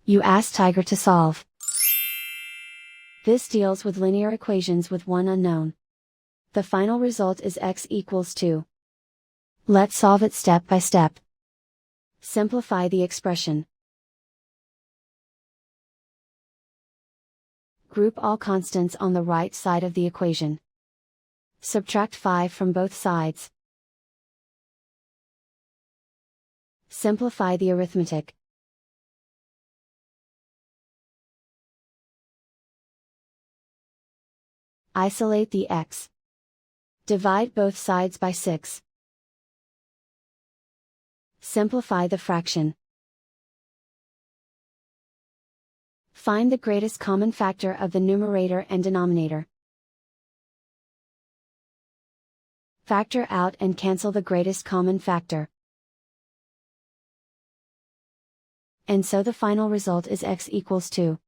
You ask Tiger to solve. This deals with linear equations with one unknown. The final result is x equals 2. Let's solve it step by step. Simplify the expression. Group all constants on the right side of the equation. Subtract 5 from both sides. Simplify the arithmetic. Isolate the x. Divide both sides by 6. Simplify the fraction. Find the greatest common factor of the numerator and denominator. Factor out and cancel the greatest common factor. And so the final result is x equals 2.